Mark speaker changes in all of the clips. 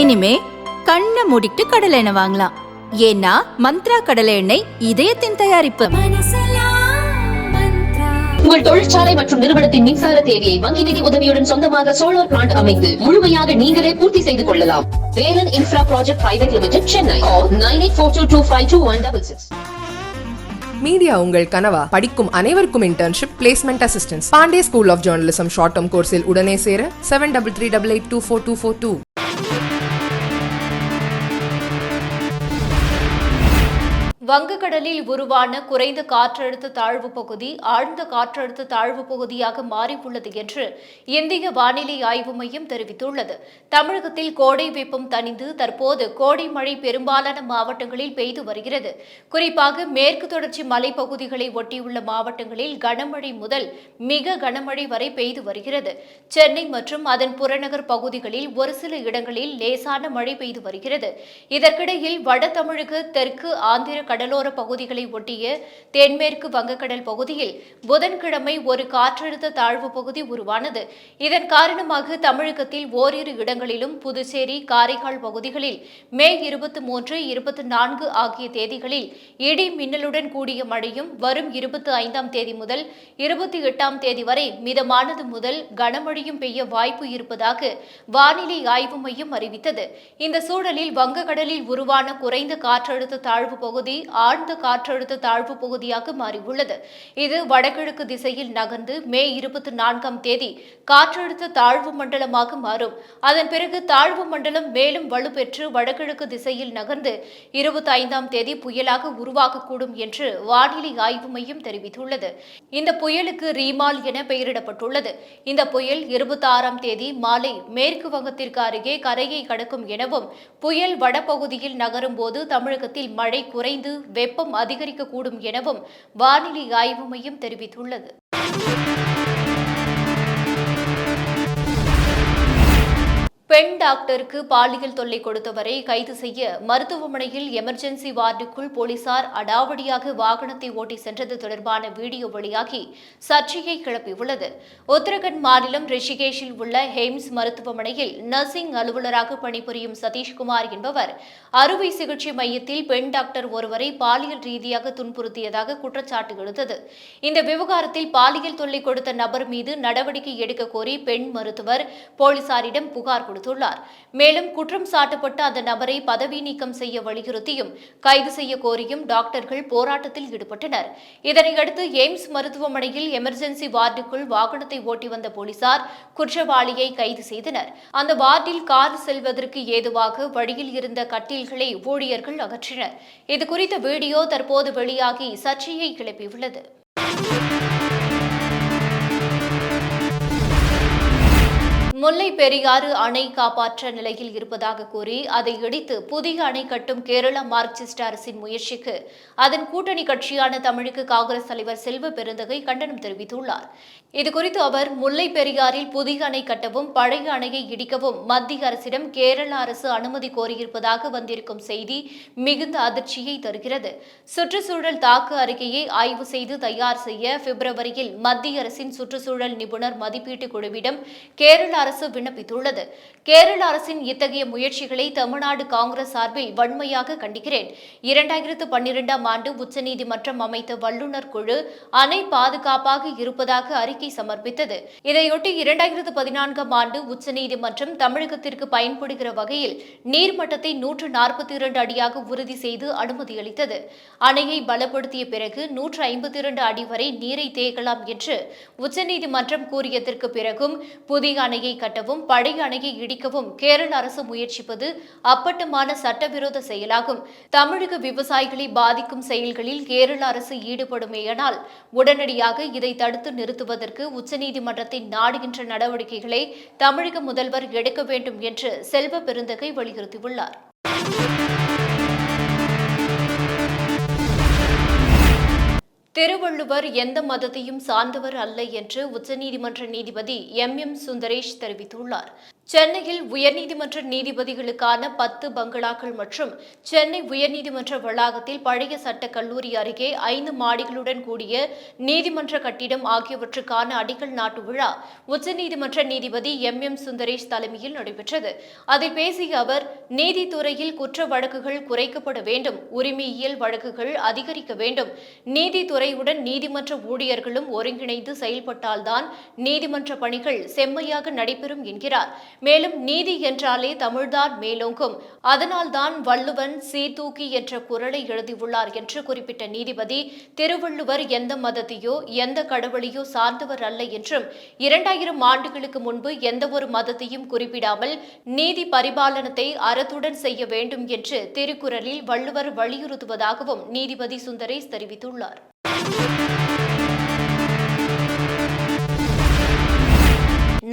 Speaker 1: இனிமே கண்ணை மூடிட்டு கடலை எண்ணெய் வாங்கலாம். ஏன்னா மந்த்ரா கடலை எண்ணெய் இதயத்தின் தயாரிப்பு.
Speaker 2: உங்கள் தொழிற்சாலை மற்றும் நிறுவனத்தின் மின்சார தேவையை வங்கி நிதி உதவியுடன் சொந்தமாக சோலார் பிளான்ட் அமைத்து முழுமையாக நீங்களே பூர்த்தி செய்து கொள்ளலாம். Velan infra project private limited, Chennai. 9842252166.
Speaker 3: Media உங்கள் கனவா? படிக்கும் அனைவருக்கும் internship, placement assistance. Pandey school of journalism short term கோர்ஸில் உடனே சேர 7338824242.
Speaker 4: வங்கக்கடலில் உருவான குறைந்த காற்றழுத்த தாழ்வு பகுதி ஆழ்ந்த காற்றழுத்த தாழ்வு பகுதியாக மாறியுள்ளது என்று இந்திய வானிலை ஆய்வு மையம் தெரிவித்துள்ளது. தமிழகத்தில் கோடை வெப்பம் தணிந்து தற்போது கோடை மழை பெரும்பாலான மாவட்டங்களில் பெய்து வருகிறது. குறிப்பாக மேற்கு தொடர்ச்சி மலைப்பகுதிகளை ஒட்டியுள்ள மாவட்டங்களில் கனமழை முதல் மிக கனமழை வரை பெய்து வருகிறது. சென்னை மற்றும் அதன் புறநகர் பகுதிகளில் ஒரு சில இடங்களில் லேசான மழை பெய்து வருகிறது. இதற்கிடையில் வட தமிழக, தெற்கு ஆந்திர கடலோர பகுதிகளை ஒட்டிய தென்மேற்கு வங்கக்கடல் பகுதியில் புதன்கிழமை ஒரு காற்றழுத்த தாழ்வு பகுதி உருவானது. இதன் காரணமாக தமிழகத்தில் ஓரிரு இடங்களிலும் புதுச்சேரி, காரைக்கால் பகுதிகளில் மே 23, 24 ஆகிய தேதிகளில் இடி மின்னலுடன் கூடிய மழையும், வரும் 25ஆம் தேதி முதல் 28ஆம் தேதி வரை மிதமானது முதல் கனமழையும் பெய்ய வாய்ப்பு இருப்பதாக வானிலை ஆய்வு மையம் அறிவித்தது. இந்த சூழலில் வங்கக்கடலில் உருவான குறைந்த காற்றழுத்த தாழ்வு பகுதி ஆழ்ந்த காற்றழுத்த தாழ்வு பகுதியாக மாறியுள்ளது. இது வடகிழக்கு திசையில் நகர்ந்து மே 24ஆம் தேதி காற்றழுத்த தாழ்வு மண்டலமாக மாறும். அதன் பிறகு தாழ்வு மண்டலம் மேலும் வலுப்பெற்று வடகிழக்கு திசையில் நகர்ந்து 25ஆம் தேதி புயலாக உருவாகக்கூடும் என்று வானிலை ஆய்வு மையம் தெரிவித்துள்ளது. இந்த புயலுக்கு ரீமால் என பெயரிடப்பட்டுள்ளது. இந்த புயல் 26ஆம் தேதி மாலை மேற்கு வங்கத்திற்கு அருகே கரையை கடக்கும் எனவும், புயல் வடபகுதியில் நகரும் போது தமிழகத்தில் மழை குறைந்து வெப்பம் அதிகரிக்கக்கூடும் எனவும் வானிலை ஆய்வு மையம் தெரிவித்துள்ளது. பெண் டாக்டருக்கு பாலியல் தொல்லை கொடுத்தவரை கைது செய்ய மருத்துவமனையில் எமர்ஜென்சி வார்டுக்குள் போலீசார் அடாவடியாக வாகனத்தை ஓட்டி சென்றது தொடர்பான வீடியோ வெளியாகி சர்ச்சையை கிளப்பியுள்ளது. உத்தரகண்ட் மாநிலம் ரிஷிகேஷில் உள்ள ஹெய்ம்ஸ் மருத்துவமனையில் நர்சிங் அலுவலராக பணிபுரியும் சதீஷ்குமார் என்பவர் அறுவை சிகிச்சை மையத்தில் பெண் டாக்டர் ஒருவரை பாலியல் ரீதியாக துன்புறுத்தியதாக குற்றச்சாட்டு எழுந்தது. இந்த விவகாரத்தில் பாலியல் தொல்லை கொடுத்த நபர் மீது நடவடிக்கை எடுக்க கோரி பெண் மருத்துவர் போலீசாரிடம் புகார் கொடுத்தார். மேலும் குற்றம் சாட்டப்பட்ட அந்த நபரை பதவி நீக்கம் செய்ய வலியுறுத்தியும் கைது செய்ய கோரியும் டாக்டர்கள் போராட்டத்தில் ஈடுபட்டனர். இதனையடுத்து எய்ம்ஸ் மருத்துவமனையில் எமர்ஜென்சி வார்டுக்குள் வாகனத்தை ஓட்டி வந்த போலீசார் குற்றவாளியை கைது செய்தனர். அந்த வார்டில் கார் செல்வதற்கு ஏதுவாக வழியில் இருந்த கட்டில்களை ஊழியர்கள் அகற்றினர். இதுகுறித்த வீடியோ தற்போது வெளியாகி சர்ச்சையை கிளப்பியுள்ளது. முல்லை பெரியாறு அணை காப்பாற்ற நிலையில் இருப்பதாக கூறி அதை இடித்து புதிய அணை கட்டும் கேரள மார்க்சிஸ்ட் அரசின் முயற்சிக்கு அதன் கூட்டணி கட்சியான தமிழக காங்கிரஸ் தலைவர் செல்வ பெருந்தகை கண்டனம் தெரிவித்துள்ளார். இதுகுறித்து அவர், முல்லை பெரியாறில் புதிய அணை கட்டவும் பழைய அணையை இடிக்கவும் மத்திய அரசிடம் கேரள அரசு அனுமதி கோரியிருப்பதாக வந்திருக்கும் செய்தி மிகுந்த அதிர்ச்சியை தருகிறது. சுற்றுச்சூழல் தாக்க அறிக்கையை ஆய்வு செய்து தயார் செய்ய பிப்ரவரியில் மத்திய அரசின் சுற்றுச்சூழல் நிபுணர் மதிப்பீட்டு குழுவிடம் கேரள அரசு விண்ணப்பித்துள்ளது. கேரள அரசின் இத்தகைய முயற்சிகளை தமிழ்நாடு காங்கிரஸ் சார்பில் வன்மையாக கண்டிக்கிறேன். 2012ஆம் ஆண்டு உச்சநீதிமன்றம் அமைத்த வல்லுநர் குழு அணை பாதுகாப்பாக இருப்பதாக அறிக்கை சமர்ப்பித்தது. இதையொட்டி 2014ஆம் ஆண்டு உச்சநீதிமன்றம் தமிழகத்திற்கு பயன்படுகிற வகையில் நீர்மட்டத்தை 142 அடியாக உறுதி செய்து அனுமதி அளித்தது. அணையை பலப்படுத்திய பிறகு 152 அடி வரை நீரை தேக்கலாம் என்று உச்சநீதிமன்றம் கூறியதற்கு பிறகும் புதிய அணையை கட்டவும் பழைய அணையை இடிக்கவும் கேரள அரசு முயற்சிப்பது அப்பட்டமான சட்டவிரோத செயலாகும். தமிழக விவசாயிகளை பாதிக்கும் செயல்களில் கேரள அரசு ஈடுபடுமேயானால் உடனடியாக இதை தடுத்து நிறுத்துவதற்கு உச்சநீதிமன்றத்தின் நாடுகின்ற நடவடிக்கைகளை தமிழக முதல்வர் எடுக்க வேண்டும் என்று செல்வ பெருந்தகை வலியுறுத்தியுள்ளார். திருவள்ளுவர் எந்த மதத்தையும் சார்ந்தவர் அல்ல என்று உச்சநீதிமன்ற நீதிபதி எம். சுந்தரேஷ் தெரிவித்துள்ளார். சென்னையில் உயர்நீதிமன்ற நீதிபதிகளுக்கான 10 பங்களாக்கள் மற்றும் சென்னை உயர்நீதிமன்ற வளாகத்தில் பழைய சட்டக் கல்லூரி அருகே 5 மாடிகளுடன் கூடிய நீதிமன்ற கட்டிடம் ஆகியவற்றுக்கான அடிக்கல் நாட்டு விழா உச்சநீதிமன்ற நீதிபதி எம் சுந்தரேஷ் தலைமையில் நடைபெற்றது. அதில் பேசிய அவர், நீதித்துறையில் குற்ற வழக்குகள் குறைக்கப்பட வேண்டும், உரிமையியல் வழக்குகள் அதிகரிக்க வேண்டும், நீதித்துறையுடன் நீதிமன்ற ஊழியர்களும் ஒருங்கிணைந்து செயல்பட்டால்தான் நீதிமன்ற பணிகள் செம்மையாக நடைபெறும் என்கிறார். மேலும் நீதி என்றாலே தமிழ்தான் மேலோங்கும், அதனால்தான் வள்ளுவன் சீர்தூக்கி என்ற குறளை எழுதியுள்ளார் என்று குறிப்பிட்ட நீதிபதி, திருவள்ளுவர் எந்த மதத்தையோ எந்த கடவுளையோ சார்ந்தவர் அல்ல என்றும் 2000 ஆண்டுகளுக்கு முன்பு எந்தவொரு மதத்தையும் குறிப்பிடாமல் நீதி பரிபாலனத்தை அறத்துடன் செய்ய வேண்டும் என்று திருக்குறளில் வள்ளுவர் வலியுறுத்துவதாகவும் நீதிபதி சுந்தரேஷ் தெரிவித்துள்ளார்.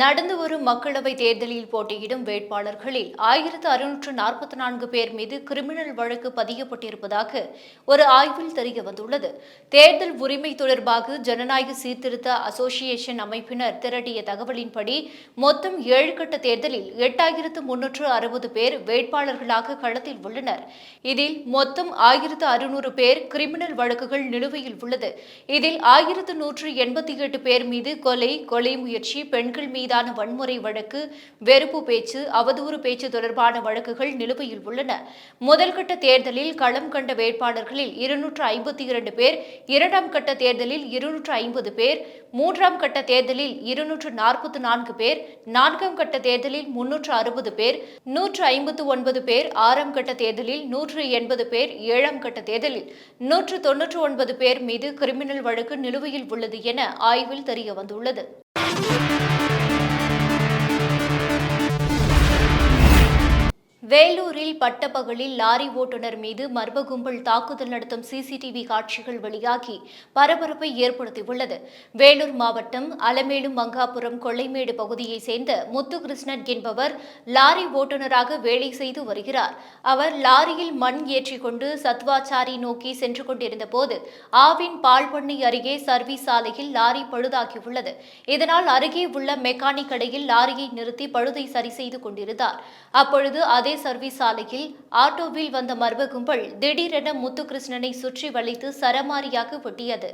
Speaker 4: நடந்து வரும் மக்களவைத் தேர்தலில் போட்டியிடும் வேட்பாளர்களில் 1644 பேர் மீது கிரிமினல் வழக்கு பதியப்பட்டிருப்பதாக ஒரு ஆய்வில் தெரியவந்துள்ளது. தேர்தல் உரிமை தொடர்பாக ஜனநாயக சீர்திருத்த அசோசியேஷன் அமைப்பினர் திரட்டிய தகவலின்படி மொத்தம் 7 கட்ட தேர்தலில் 8360 பேர் வேட்பாளர்களாக களத்தில் உள்ளனர். இதில் மொத்தம் 1600 பேர் கிரிமினல் வழக்குகள் நிலுவையில் உள்ளது. இதில் 1188 பேர் மீது கொலை முயற்சி, பெண்கள் மீதான வன்முறை வழக்கு, வெறுப்பு பேச்சு, அவதூறு பேச்சு தொடர்பான வழக்குகள் நிலுவையில் உள்ளன. முதல் கட்ட தேர்தலில் களம் கண்ட வேட்பாளர்களில் 252 பேர், இரண்டாம் கட்ட தேர்தலில் 250 பேர், மூன்றாம் கட்ட தேர்தலில் 244 பேர், நான்காம் கட்ட தேர்தலில் 360 பேர், 159 பேர், ஆறாம் கட்ட தேர்தலில் 180 பேர், ஏழாம் கட்ட தேர்தலில் 199 பேர் மீது கிரிமினல் வழக்கு நிலுவையில் உள்ளது என ஆய்வில் தெரியவந்துள்ளது. வேலூரில் பட்டப்பகலில் லாரி ஓட்டுநர் மீது மர்ம கும்பல் தாக்குதல் நடத்தும் சிசிடிவி காட்சிகள் வெளியாகி பரபரப்பை ஏற்படுத்தியுள்ளது. வேலூர் மாவட்டம் அலமேலு மங்காபுரம் கொள்ளைமேடு பகுதியைச் சேர்ந்த முத்துகிருஷ்ணன் என்பவர் லாரி ஓட்டுநராக வேலை செய்து வருகிறார். அவர் லாரியில் மண் ஏற்றிக்கொண்டு சத்வாச்சாரி நோக்கி சென்று கொண்டிருந்த போது ஆவின் பால் பண்ணை அருகே சர்வீஸ் சாலையில் லாரி பழுதாகியுள்ளது. இதனால் அருகே உள்ள மெக்கானிக் கடையில் லாரியை நிறுத்தி பழுதை சரி செய்து கொண்டிருந்தார். அப்பொழுது அதே சர்வீஸ் சாலையில் ஆட்டோவில் வந்த மர்ம கும்பல் திடீரென முத்துகிருஷ்ணனை சுற்றி வளைத்து சரமாரியாக வெட்டியது.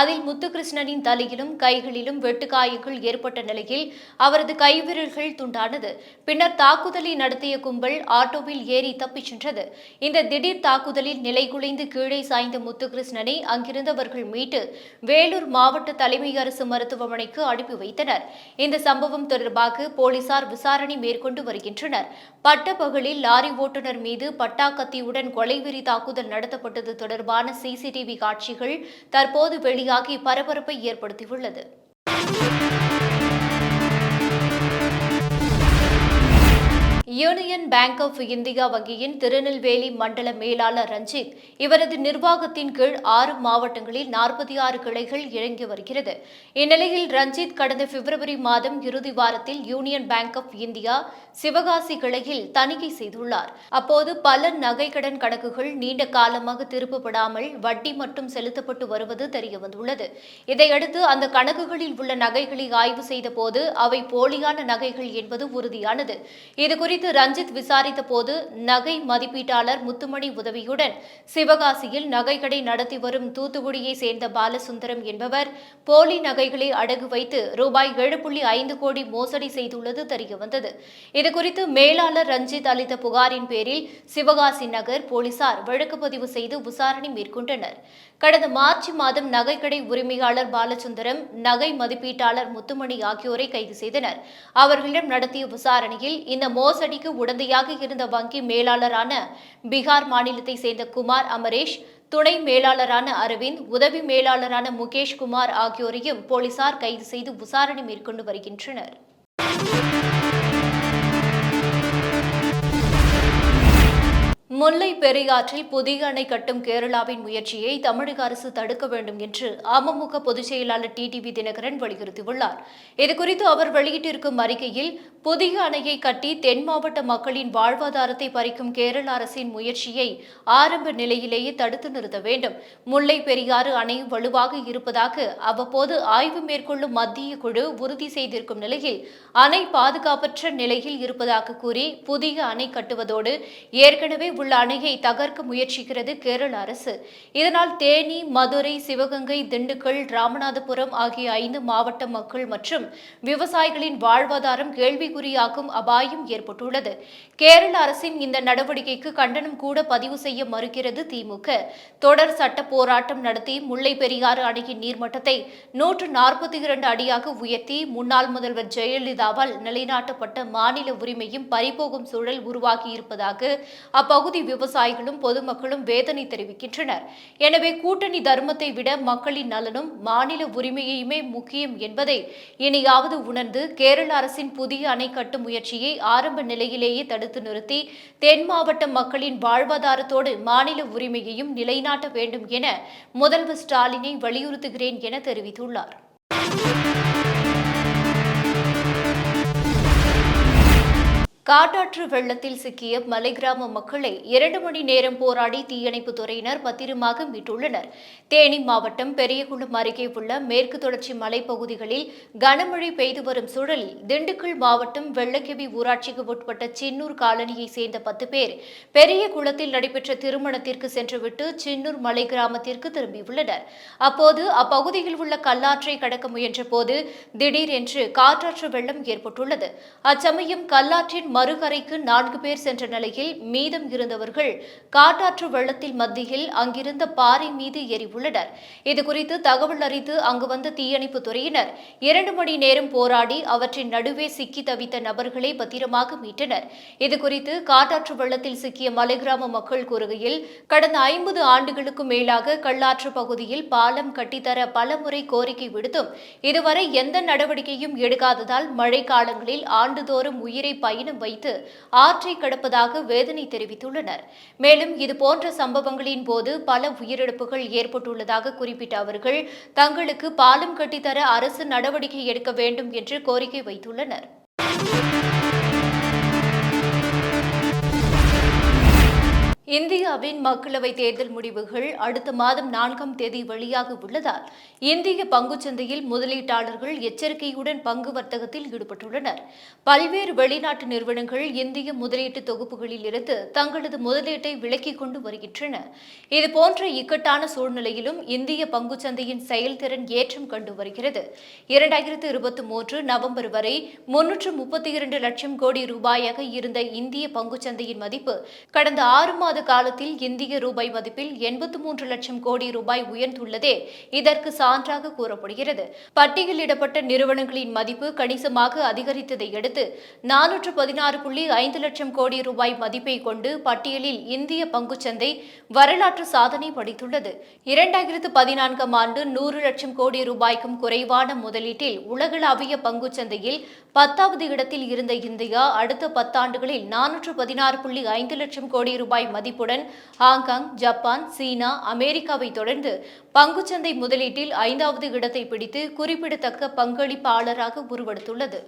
Speaker 4: அதில் முத்துகிருஷ்ணனின் தலையிலும் கைகளிலும் வெட்டுக்காயங்கள் ஏற்பட்ட நிலையில் அவரது கைவிரல்கள் துண்டானது. பின்னர் தாக்குதலை நடத்திய கும்பல் ஆட்டோவில் ஏறி தப்பிச் சென்றது. இந்த திடீர் தாக்குதலில் நிலைகுலைந்து கீழே சாய்ந்த முத்துகிருஷ்ணனை அங்கிருந்தவர்கள் மீட்டு வேலூர் மாவட்ட தலைமை அரசு மருத்துவமனைக்கு அனுப்பி வைத்தனர். இந்த சம்பவம் தொடர்பாக போலீசார் விசாரணை மேற்கொண்டு வருகின்றனர். பட்டப்பகலில் லாரி ஓட்டுநர் மீது பட்டாக்கத்தியுடன் கொலைவெறி தாக்குதல் நடத்தப்பட்டது தொடர்பான சிசிடிவி காட்சிகள் தற்போது வெளியாகி பரபரப்பை ஏற்படுத்தியுள்ளது. யூனியன் பேங்க் ஆஃப் இந்தியா வங்கியின் திருநெல்வேலி மண்டல மேலாளர் ரஞ்சித், இவரது நிர்வாகத்தின் கீழ் 6 மாவட்டங்களில் 46 கிளைகள் இயங்கி வருகிறது. இந்நிலையில் ரஞ்சித் கடந்த பிப்ரவரி மாதம் இறுதி வாரத்தில் Union Bank of India Sivakasi கிளையில் தணிக்கை செய்துள்ளார். அப்போது பல நகை கடன் கணக்குகள் நீண்ட காலமாக திருப்பப்படாமல் வட்டி மட்டும் செலுத்தப்பட்டு வருவது தெரியவந்துள்ளது. இதையடுத்து அந்த கணக்குகளில் உள்ள நகைகளை ஆய்வு செய்த போது அவை போலியான நகைகள் என்பது உறுதியானது. இதுகுறித்து ரஞ்சித் விசாரித்த போது நகை மதிப்பீட்டாளர் முத்துமணி உதவியுடன் சிவகாசியில் நகைக்கடை நடத்தி வரும் தூத்துக்குடியை சேர்ந்த பாலசுந்தரம் என்பவர் போலி நகைகளை அடகு வைத்து ரூபாய் 7.5 கோடி மோசடி செய்துள்ளது தெரியவந்தது. இதுகுறித்து மேலாளர் ரஞ்சித் அளித்த புகாரின் பேரில் சிவகாசி நகர் போலீசார் வழக்கு பதிவு செய்து விசாரணை மேற்கொண்டனர். கடந்த மார்ச் மாதம் நகைக்கடை உரிமையாளர் பாலசுந்தரம், நகை மதிப்பீட்டாளர் முத்துமணி ஆகியோரை கைது செய்தனர். அவர்களிடம் நடத்திய விசாரணையில் இந்த மோசடிக்கு உடந்தையாக இருந்த வங்கி மேலாளரான பீகார் மாநிலத்தை சேர்ந்த குமார் அமரேஷ், துணை மேலாளரான அரவிந்த், உதவி மேலாளரான முகேஷ் குமார் ஆகியோரையும் போலீசார் கைது செய்து விசாரணை மேற்கொண்டு வருகின்றனர். முல்லை பெரியாற்றில் புதிய அணை கட்டும் கேரளாவின் முயற்சியை தமிழக அரசு தடுக்க வேண்டும் என்று அமமுக பொதுச் செயலாளர் டிடிவி தினகரன் வலியுறுத்தியுள்ளார். இதுகுறித்து அவர் வெளியிட்டிருக்கும் அறிக்கையில், புதிய அணையை கட்டி தென் மாவட்ட மக்களின் வாழ்வாதாரத்தை பறிக்கும் கேரள அரசின் முயற்சியை ஆரம்ப நிலையிலேயே தடுத்து நிறுத்த வேண்டும். முல்லை பெரியாறு அணை வலுவாக இருப்பதாக அவ்வப்போது ஆய்வு மேற்கொள்ளும் மத்திய குழு உறுதி செய்திருக்கும் நிலையில் அணை பாதுகாப்பற்ற நிலையில் இருப்பதாக கூறி புதிய அணை கட்டுவதோடு ஏற்கனவே உள்ள அணையை தகர்க்க முயற்சிக்கிறது கேரள அரசு. இதனால் தேனி, மதுரை, சிவகங்கை, திண்டுக்கல், ராமநாதபுரம் ஆகிய 5 மாவட்ட மக்கள் மற்றும் விவசாயிகளின் வாழ்வாதாரம் கேள்விக்குறியாகும் அபாயம் ஏற்பட்டுள்ளது. கேரள அரசின் இந்த நடவடிக்கைக்கு கண்டனம் கூட பதிவு செய்ய மறுக்கிறது திமுக. தொடர் சட்ட போராட்டம் நடத்தி முல்லை பெரியாறு அணையின் நீர்மட்டத்தை 142 அடியாக உயர்த்தி முன்னாள் முதல்வர் ஜெயலலிதாவால் நிலைநாட்டப்பட்ட மாநில உரிமையும் பறிபோகும் சூழல் உருவாகியிருப்பதாக அப்பகுதி விவசாயிகளும் பொதுமக்களும் வேதனை தெரிவிக்கின்றனர். எனவே கூட்டணி தர்மத்தை விட மக்களின் நலனும் மாநில உரிமையுமே முக்கியம் என்பதை இனியாவது உணர்ந்து கேரள அரசின் புதிய அணை கட்டும் முயற்சியை ஆரம்ப நிலையிலேயே தடுத்து நிறுத்தி தென் மாவட்ட மக்களின் வாழ்வாதாரத்தோடு மாநில உரிமையையும் நிலைநாட்ட வேண்டும் என முதல்வர் ஸ்டாலினை வலியுறுத்துகிறேன் என தெரிவித்துள்ளார். காட்டாற்று வெள்ளத்தில் சிக்கிய மலை கிராம மக்களை 2 மணி நேரம் போராடி தீயணைப்பு துறையினர் பத்திரமாக மீட்டுள்ளனர். தேனி மாவட்டம் பெரியகுளம் அருகே உள்ள மேற்கு தொடர்ச்சி மலைப்பகுதிகளில் கனமழை பெய்து வரும் சூழலில் திண்டுக்கல் மாவட்டம் வெள்ளக்கெவி ஊராட்சிக்கு உட்பட்ட சின்னூர் காலனியை சேர்ந்த 10 பேர் பெரிய குளத்தில் நடைபெற்ற திருமணத்திற்கு சென்றுவிட்டு சின்னூர் மலை கிராமத்திற்கு திரும்பியுள்ளனர். அப்போது அப்பகுதியில் உள்ள கல்லாற்றை கடக்க முயன்ற போது திடீரென்று காட்டாற்று வெள்ளம் ஏற்பட்டுள்ளது. அச்சமயம் கல்லாற்றின் மறுகரைக்கு 4 பேர் சென்ற நிலையில் மீதம் இருந்தவர்கள் காட்டாற்று வெள்ளத்தில் மத்தியில் அங்கிருந்த பாறை மீது ஏறியுள்ளனர். இதுகுறித்து தகவல் அறிந்து அங்கு வந்த தீயணைப்பு துறையினர் 2 மணி நேரம் போராடி அவற்றின் நடுவே சிக்கி தவித்த நபர்களை பத்திரமாக மீட்டனர். இதுகுறித்து காட்டாற்று வெள்ளத்தில் சிக்கிய மலை கிராம மக்கள் கூறுகையில், கடந்த 50 ஆண்டுகளுக்கு மேலாக கல்லாற்று பகுதியில் பாலம் கட்டித்தர பலமுறை கோரிக்கை விடுத்தும் இதுவரை எந்த நடவடிக்கையும் எடுக்காததால் மழை காலங்களில் ஆண்டுதோறும் உயிரை பயணம் வைத்து ஆற்றை கடப்பதாக வேதனை தெரிவித்துள்ளனர். மேலும் இதுபோன்ற சம்பவங்களின் போது பல உயிரிழப்புகள் ஏற்பட்டுள்ளதாக குறிப்பிட்ட அவர்கள் தங்களுக்கு பாலம் கட்டித்தர அரசு நடவடிக்கை எடுக்க வேண்டும் என்று கோரிக்கை வைத்துள்ளனர். இந்தியாவின் மக்களவைத் தேர்தல் முடிவுகள் அடுத்த மாதம் 4ஆம் தேதி வெளியாக உள்ளதால் இந்திய பங்குச்சந்தையில் முதலீட்டாளர்கள் எச்சரிக்கையுடன் பங்கு வர்த்தகத்தில் ஈடுபட்டுள்ளனர். பல்வேறு வெளிநாட்டு நிறுவனங்கள் இந்திய முதலீட்டு தொகுப்புகளில் இருந்து தங்களது முதலீட்டை விலக்கிக் கொண்டு வருகின்றன. இதுபோன்ற இக்கட்டான சூழ்நிலையிலும் இந்திய பங்குச்சந்தையின் செயல்திறன் ஏற்றம் கண்டு வருகிறது. 2023 நவம்பர் வரை 332 லட்சம் கோடி ரூபாயாக இருந்த இந்திய பங்குச்சந்தையின் மதிப்பு கடந்த 6 மாத காலத்தில் இந்திய ரூபாய் மதிப்பில் 83 லட்சம் கோடி ரூபாய் உயர்ந்துள்ளதே இதற்கு சான்றாக கூறப்படுகிறது. பட்டியலிடப்பட்ட நிறுவனங்களின் மதிப்பு கணிசமாக அதிகரித்ததை அடுத்து 416.5 லட்சம் கோடி ரூபாய் மதிப்பை கொண்டு பட்டியலில் இந்திய பங்குச்சந்தை வரலாற்று சாதனை படைத்துள்ளது. 2014ஆம் ஆண்டு 100 லட்சம் கோடி ரூபாய்க்கும் குறைவான முதலீட்டில் உலகளாவிய பங்குச்சந்தையில் 10வது இடத்தில் இருந்த இந்தியா அடுத்த 10 ஆண்டுகளில் 416.5 லட்சம் கோடி ரூபாய் மதிப்புடன் ஹாங்காங், ஜப்பான், சீனா, அமெரிக்காவை தொடர்ந்து பங்குச்சந்தை முதலீட்டில் 5வது இடத்தை பிடித்து குறிப்பிடத்தக்க பங்களிப்பாளராக உருவெடுத்துள்ளது.